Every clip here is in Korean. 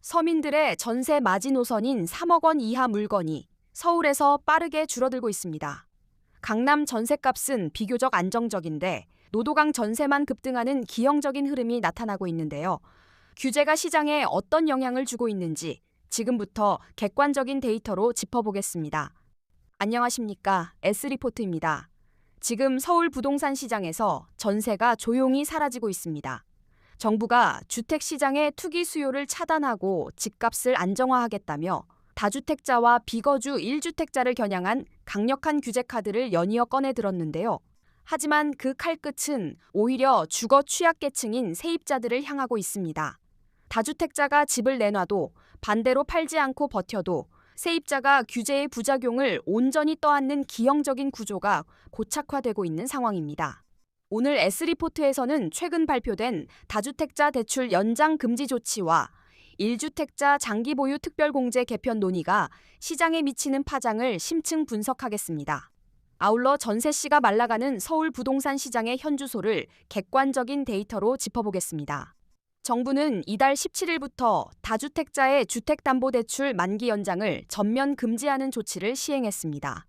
서민들의 전세 마지노선인 3억 원 이하 물건이 서울에서 빠르게 줄어들고 있습니다. 강남 전셋값은 비교적 안정적인데 노도강 전세만 급등하는 기형적인 흐름이 나타나고 있는데요. 규제가 시장에 어떤 영향을 주고 있는지 지금부터 객관적인 데이터로 짚어보겠습니다. 안녕하십니까? S리포트입니다. 지금 서울 부동산 시장에서 전세가 조용히 사라지고 있습니다. 정부가 주택시장의 투기 수요를 차단하고 집값을 안정화하겠다며 다주택자와 비거주 1주택자를 겨냥한 강력한 규제 카드를 연이어 꺼내 들었는데요. 하지만 그 칼끝은 오히려 주거 취약계층인 세입자들을 향하고 있습니다. 다주택자가 집을 내놔도 반대로 팔지 않고 버텨도 세입자가 규제의 부작용을 온전히 떠안는 기형적인 구조가 고착화되고 있는 상황입니다. 오늘 S리포트에서는 최근 발표된 다주택자 대출 연장 금지 조치와 1주택자 장기 보유 특별공제 개편 논의가 시장에 미치는 파장을 심층 분석하겠습니다. 아울러 전세시가 말라가는 서울 부동산 시장의 현주소를 객관적인 데이터로 짚어보겠습니다. 정부는 이달 17일부터 다주택자의 주택담보대출 만기 연장을 전면 금지하는 조치를 시행했습니다.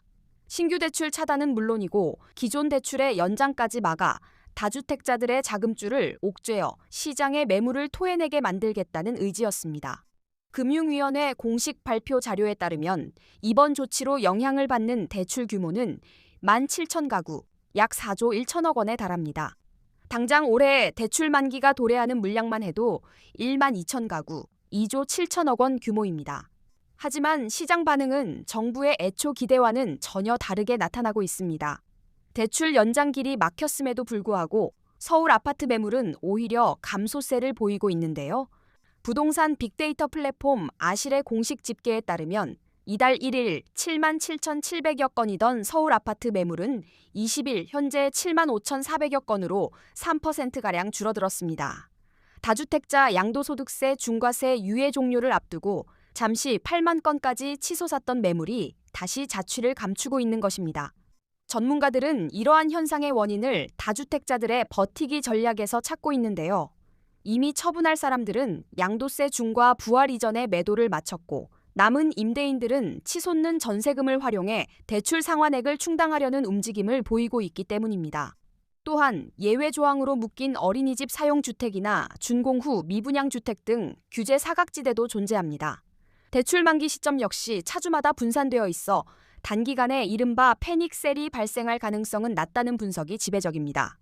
신규 대출 차단은 물론이고 기존 대출의 연장까지 막아 다주택자들의 자금줄을 옥죄어 시장의 매물을 토해내게 만들겠다는 의지였습니다. 금융위원회 공식 발표 자료에 따르면 이번 조치로 영향을 받는 대출 규모는 17,000가구, 약 4조 1천억 원에 달합니다. 당장 올해 대출 만기가 도래하는 물량만 해도 12,000가구, 2조 7천억 원 규모입니다. 하지만 시장 반응은 정부의 애초 기대와는 전혀 다르게 나타나고 있습니다. 대출 연장길이 막혔음에도 불구하고 서울 아파트 매물은 오히려 감소세를 보이고 있는데요. 부동산 빅데이터 플랫폼 아실의 공식 집계에 따르면 이달 1일 77,700여 건이던 서울 아파트 매물은 20일 현재 75,400여 건으로 3%가량 줄어들었습니다. 다주택자 양도소득세 중과세 유예 종료를 앞두고 잠시 8만 건까지 치솟았던 매물이 다시 자취를 감추고 있는 것입니다. 전문가들은 이러한 현상의 원인을 다주택자들의 버티기 전략에서 찾고 있는데요. 이미 처분할 사람들은 양도세 중과 부활 이전에 매도를 마쳤고 남은 임대인들은 치솟는 전세금을 활용해 대출 상환액을 충당하려는 움직임을 보이고 있기 때문입니다. 또한 예외 조항으로 묶인 어린이집 사용주택이나 준공 후 미분양 주택 등 규제 사각지대도 존재합니다. 대출 만기 시점 역시 차주마다 분산되어 있어 단기간에 이른바 패닉셀이 발생할 가능성은 낮다는 분석이 지배적입니다.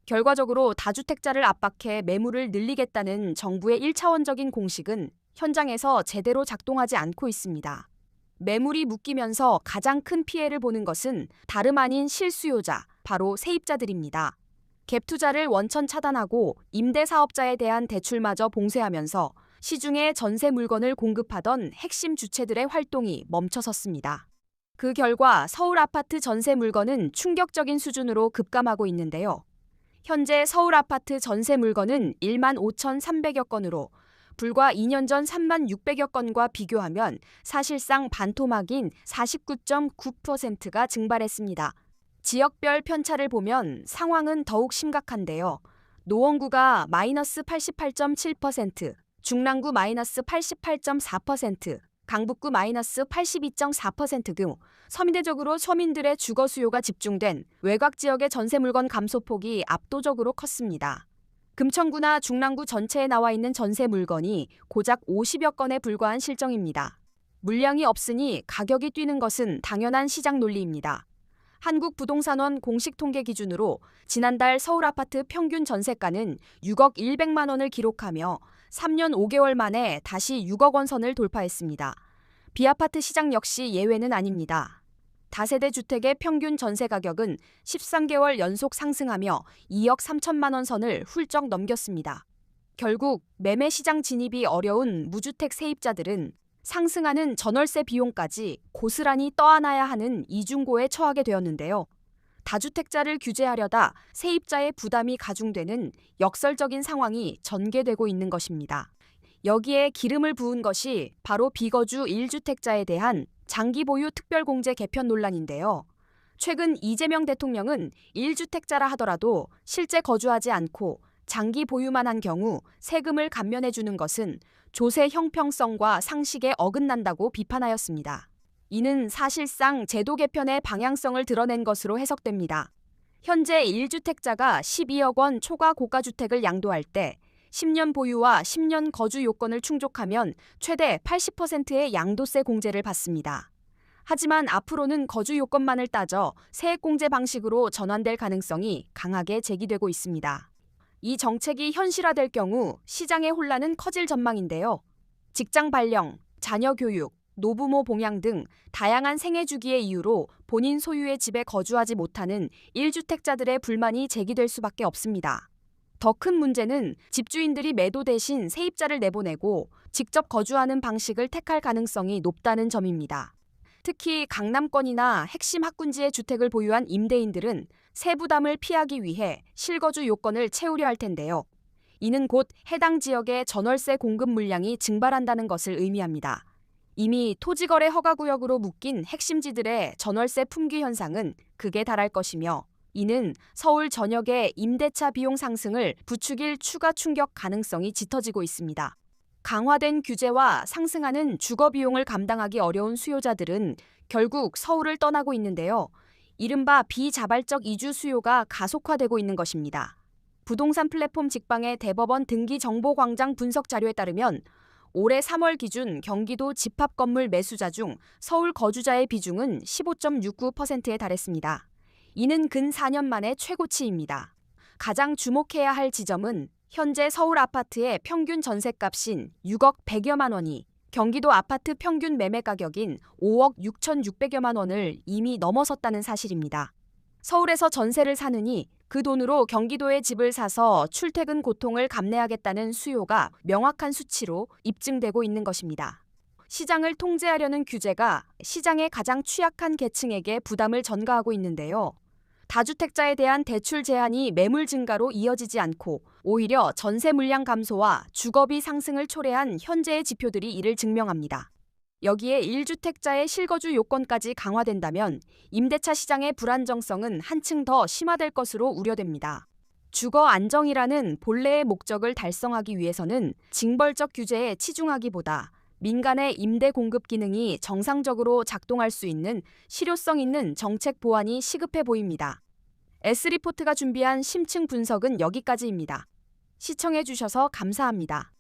결과적으로 다주택자를 압박해 매물을 늘리겠다는 정부의 1차원적인 공식은 현장에서 제대로 작동하지 않고 있습니다. 매물이 묶이면서 가장 큰 피해를 보는 것은 다름 아닌 실수요자, 바로 세입자들입니다. 갭 투자를 원천 차단하고 임대사업자에 대한 대출마저 봉쇄하면서 시중에 전세 물건을 공급하던 핵심 주체들의 활동이 멈춰섰습니다. 그 결과 서울 아파트 전세 물건은 충격적인 수준으로 급감하고 있는데요. 현재 서울 아파트 전세 물건은 15,300여 건으로 불과 2년 전 36,600여 건과 비교하면 사실상 반토막인 49.9%가 증발했습니다. 지역별 편차를 보면 상황은 더욱 심각한데요. 노원구가 마이너스 88.7%, 중랑구 마이너스 88.4%, 강북구 마이너스 82.4% 등 서민대적으로 서민들의 주거 수요가 집중된 외곽 지역의 전세 물건 감소폭이 압도적으로 컸습니다. 금천구나 중랑구 전체에 나와 있는 전세 물건이 고작 50여 건에 불과한 실정입니다. 물량이 없으니 가격이 뛰는 것은 당연한 시장 논리입니다. 한국부동산원 공식 통계 기준으로 지난달 서울 아파트 평균 전세가는 6억 100만 원을 기록하며 3년 5개월 만에 다시 6억 원 선을 돌파했습니다. 비아파트 시장 역시 예외는 아닙니다. 다세대 주택의 평균 전세 가격은 13개월 연속 상승하며 2억 3천만 원 선을 훌쩍 넘겼습니다. 결국 매매 시장 진입이 어려운 무주택 세입자들은 상승하는 전월세 비용까지 고스란히 떠안아야 하는 이중고에 처하게 되었는데요. 다주택자를 규제하려다 세입자의 부담이 가중되는 역설적인 상황이 전개되고 있는 것입니다. 여기에 기름을 부은 것이 바로 비거주 1주택자에 대한 장기 보유 특별공제 개편 논란인데요. 최근 이재명 대통령은 1주택자라 하더라도 실제 거주하지 않고 장기 보유만 한 경우 세금을 감면해 주는 것은 조세 형평성과 상식에 어긋난다고 비판하였습니다. 이는 사실상 제도 개편의 방향성을 드러낸 것으로 해석됩니다. 현재 1주택자가 12억 원 초과 고가주택을 양도할 때 10년 보유와 10년 거주 요건을 충족하면 최대 80%의 양도세 공제를 받습니다. 하지만 앞으로는 거주 요건만을 따져 세액공제 방식으로 전환될 가능성이 강하게 제기되고 있습니다. 이 정책이 현실화될 경우 시장의 혼란은 커질 전망인데요. 직장 발령, 자녀 교육, 노부모 봉양 등 다양한 생애 주기의 이유로 본인 소유의 집에 거주하지 못하는 1주택자들의 불만이 제기될 수밖에 없습니다. 더 큰 문제는 집주인들이 매도 대신 세입자를 내보내고 직접 거주하는 방식을 택할 가능성이 높다는 점입니다. 특히 강남권이나 핵심 학군지의 주택을 보유한 임대인들은 세부담을 피하기 위해 실거주 요건을 채우려 할 텐데요. 이는 곧 해당 지역의 전월세 공급 물량이 증발한다는 것을 의미합니다. 이미 토지거래 허가구역으로 묶인 핵심지들의 전월세 품귀 현상은 극에 달할 것이며 이는 서울 전역의 임대차 비용 상승을 부추길 추가 충격 가능성이 짙어지고 있습니다. 강화된 규제와 상승하는 주거 비용을 감당하기 어려운 수요자들은 결국 서울을 떠나고 있는데요. 이른바 비자발적 이주 수요가 가속화되고 있는 것입니다. 부동산 플랫폼 직방의 대법원 등기 정보광장 분석 자료에 따르면 올해 3월 기준 경기도 집합건물 매수자 중 서울 거주자의 비중은 15.69%에 달했습니다. 이는 근 4년 만의 최고치입니다. 가장 주목해야 할 지점은 현재 서울 아파트의 평균 전셋값인 6억 100여만 원이 경기도 아파트 평균 매매 가격인 5억 6,600여만 원을 이미 넘어섰다는 사실입니다. 서울에서 전세를 사느니 그 돈으로 경기도에 집을 사서 출퇴근 고통을 감내하겠다는 수요가 명확한 수치로 입증되고 있는 것입니다. 시장을 통제하려는 규제가 시장의 가장 취약한 계층에게 부담을 전가하고 있는데요. 다주택자에 대한 대출 제한이 매물 증가로 이어지지 않고 오히려 전세 물량 감소와 주거비 상승을 초래한 현재의 지표들이 이를 증명합니다. 여기에 1주택자의 실거주 요건까지 강화된다면 임대차 시장의 불안정성은 한층 더 심화될 것으로 우려됩니다. 주거 안정이라는 본래의 목적을 달성하기 위해서는 징벌적 규제에 치중하기보다 민간의 임대 공급 기능이 정상적으로 작동할 수 있는 실효성 있는 정책 보완이 시급해 보입니다. S리포트가 준비한 심층 분석은 여기까지입니다. 시청해 주셔서 감사합니다.